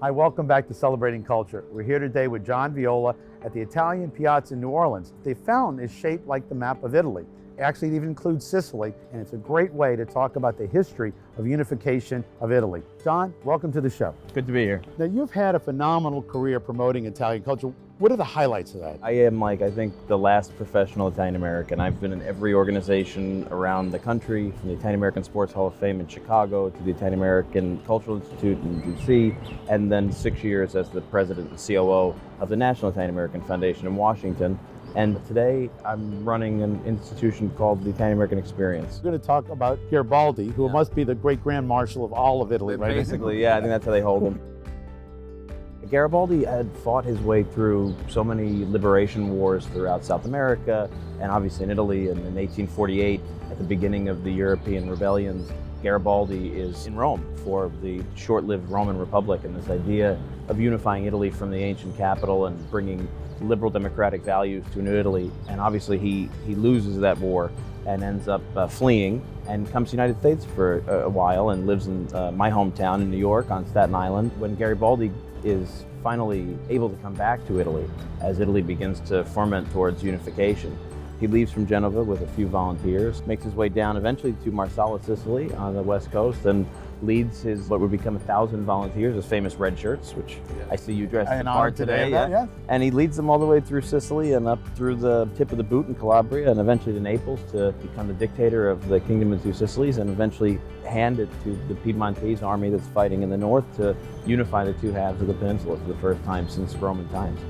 Hi, welcome back to Celebrating Culture. We're here today with John Viola at the Italian Piazza in New Orleans. The fountain is shaped like the map of Italy. Actually, it even includes Sicily, and it's a great way to talk about the history of unification of Italy. John, welcome to the show. Good to be here. Now, you've had a phenomenal career promoting Italian culture. What are the highlights of that? I am I think the last professional Italian American. I've been in every organization around the country, from the Italian American Sports Hall of Fame in Chicago to the Italian American Cultural Institute in DC, and then 6 years as the president and COO of the National Italian American Foundation in Washington. And today I'm running an institution called the Italian American Experience. We're going to talk about Garibaldi, who must be the great Grand Marshal of all of Italy, right? Basically, yeah, I think that's how they hold him. Garibaldi had fought his way through so many liberation wars throughout South America, and obviously in Italy. And in 1848, at the beginning of the European rebellions, Garibaldi is in Rome for the short-lived Roman Republic, and this idea of unifying Italy from the ancient capital and bringing liberal democratic values to New Italy. And obviously he loses that war and ends up fleeing and comes to the United States for a while and lives in my hometown in New York on Staten Island. When Garibaldi is finally able to come back to Italy as Italy begins to ferment towards unification, he leaves from Genova with a few volunteers, makes his way down eventually to Marsala, Sicily on the west coast, and leads his what would become 1,000 volunteers, his famous red shirts, which I see you dressed the part today. Yeah. And he leads them all the way through Sicily and up through the tip of the boot in Calabria and eventually to Naples to become the dictator of the Kingdom of the Two Sicilies, and eventually hand it to the Piedmontese army that's fighting in the north to unify the two halves of the peninsula for the first time since Roman times.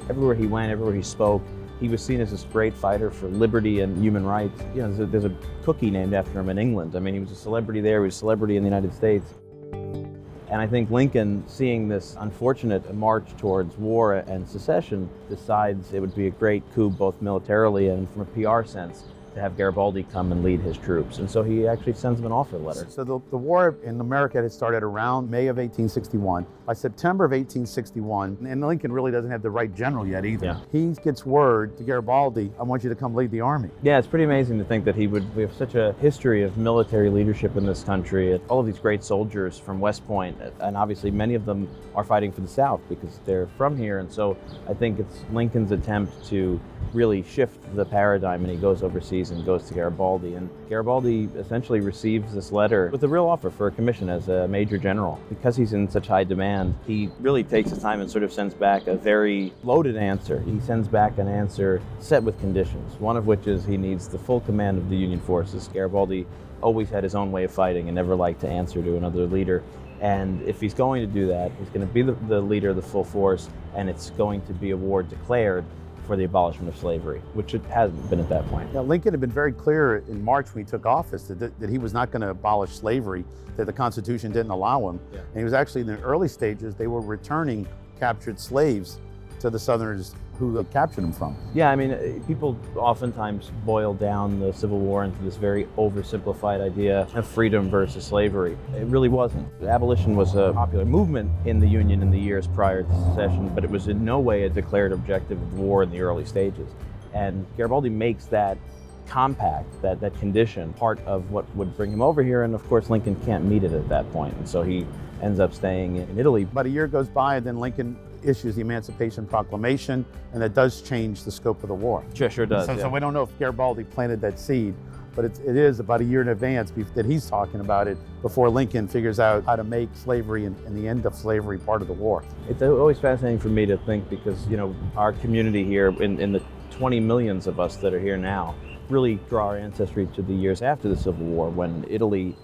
Everywhere he went, everywhere he spoke, he was seen as this great fighter for liberty and human rights. You know, there's a cookie named after him in England. I mean, he was a celebrity there, he was a celebrity in the United States. And I think Lincoln, seeing this unfortunate march towards war and secession, decides it would be a great coup both militarily and from a PR sense to have Garibaldi come and lead his troops. And so he actually sends him an offer letter. So the war in America had started around May of 1861. By September of 1861, and Lincoln really doesn't have the right general yet either. Yeah. He gets word to Garibaldi, I want you to come lead the army. Yeah, it's pretty amazing to think that we have such a history of military leadership in this country. All of these great soldiers from West Point, and obviously many of them are fighting for the South because they're from here. And so I think it's Lincoln's attempt to really shift the paradigm, and he goes overseas and goes to Garibaldi. And Garibaldi essentially receives this letter with a real offer for a commission as a major general. Because he's in such high demand, he really takes his time and sort of sends back a very loaded answer. He sends back an answer set with conditions, one of which is he needs the full command of the Union forces. Garibaldi always had his own way of fighting and never liked to answer to another leader. And if he's going to do that, he's going to be the leader of the full force, and it's going to be a war declared for the abolishment of slavery, which it hasn't been at that point. Now, Lincoln had been very clear in March when he took office that he was not going to abolish slavery, that the Constitution didn't allow him. Yeah. And he was actually, in the early stages, they were returning captured slaves to the Southerners who had captured them from. Yeah, I mean, people oftentimes boil down the Civil War into this very oversimplified idea of freedom versus slavery. It really wasn't. Abolition was a popular movement in the Union in the years prior to secession, but it was in no way a declared objective of war in the early stages. And Garibaldi makes that compact, that condition, part of what would bring him over here, and of course Lincoln can't meet it at that point, and so he ends up staying in Italy. About a year goes by, and then Lincoln issues the Emancipation Proclamation, and that does change the scope of the war. Sure does. So we don't know if Garibaldi planted that seed, but it is about a year in advance that he's talking about it before Lincoln figures out how to make slavery and the end of slavery part of the war. It's always fascinating for me to think because, you know, our community here, in the 20 millions of us that are here now, really draw our ancestry to the years after the Civil War, when Italy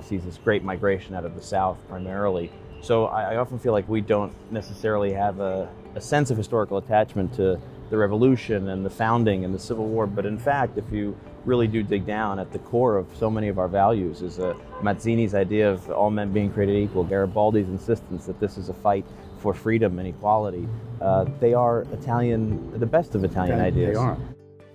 sees this great migration out of the South primarily. So I often feel like we don't necessarily have a sense of historical attachment to the Revolution and the founding and the Civil War, but in fact, if you really do dig down, at the core of so many of our values is Mazzini's idea of all men being created equal, Garibaldi's insistence that this is a fight for freedom and equality. They are Italian, the best of Italian ideas. They are.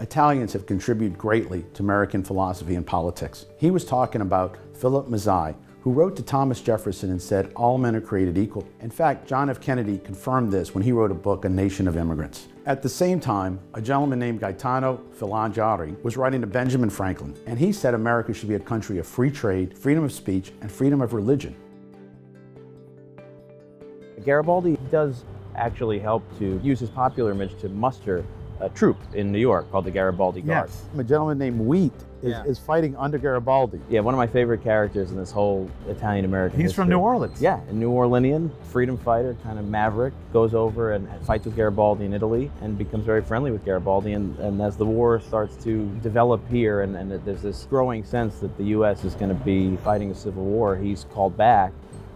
Italians have contributed greatly to American philosophy and politics. He was talking about Philip Mazzei, who wrote to Thomas Jefferson and said, all men are created equal. In fact, John F. Kennedy confirmed this when he wrote a book, A Nation of Immigrants. At the same time, a gentleman named Gaetano Filangieri was writing to Benjamin Franklin, and he said America should be a country of free trade, freedom of speech, and freedom of religion. Garibaldi does actually help to use his popular image to muster a troop in New York called the Garibaldi Guard. Yes. A gentleman named Wheat is fighting under Garibaldi. Yeah, one of my favorite characters in this whole Italian-American He's history. from New Orleans. Yeah, a New Orleanian, freedom fighter, kind of maverick, goes over and fights with Garibaldi in Italy and becomes very friendly with Garibaldi. And as the war starts to develop here and there's this growing sense that the U.S. is going to be fighting a civil war, he's called back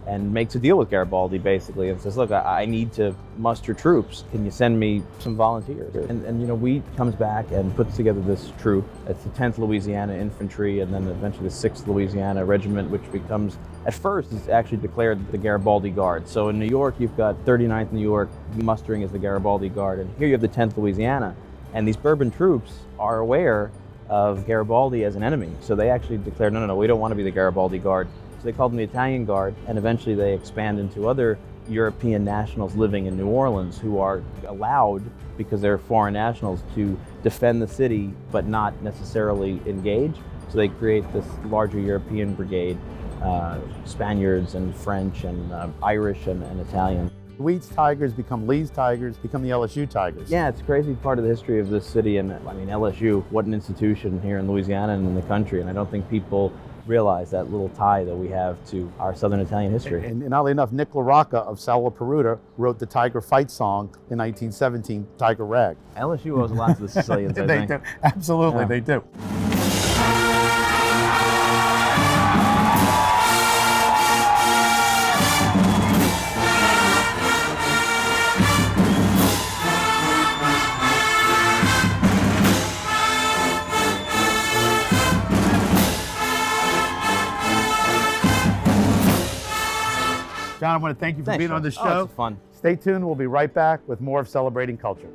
and makes a deal with Garibaldi basically and says, look, I need to muster troops. Can you send me some volunteers? And you know, Wheat comes back and puts together this troop. It's the 10th Louisiana Infantry and then eventually the 6th Louisiana Regiment, which becomes, at first, it's actually declared the Garibaldi Guard. So in New York, you've got 39th New York mustering as the Garibaldi Guard, and here you have the 10th Louisiana. And these Bourbon troops are aware of Garibaldi as an enemy. So they actually declared, no, we don't want to be the Garibaldi Guard. So they called them the Italian Guard, and eventually they expand into other European nationals living in New Orleans who are allowed, because they're foreign nationals, to defend the city but not necessarily engage. So they create this larger European brigade, Spaniards and French and Irish and Italian. Wheat's Tigers become Lee's Tigers, become the LSU Tigers. Yeah, it's a crazy part of the history of this city, and I mean, LSU, what an institution here in Louisiana and in the country, and I don't think people realize that little tie that we have to our Southern Italian history. And oddly enough, Nick LaRocca of Sala Peruta wrote the Tiger Fight song in 1917, Tiger Rag. LSU owes a lot to the Sicilians, I think. They do, absolutely, they do. John, I want to thank you for being on the show. Oh, it's fun. Stay tuned. We'll be right back with more of Celebrating Culture.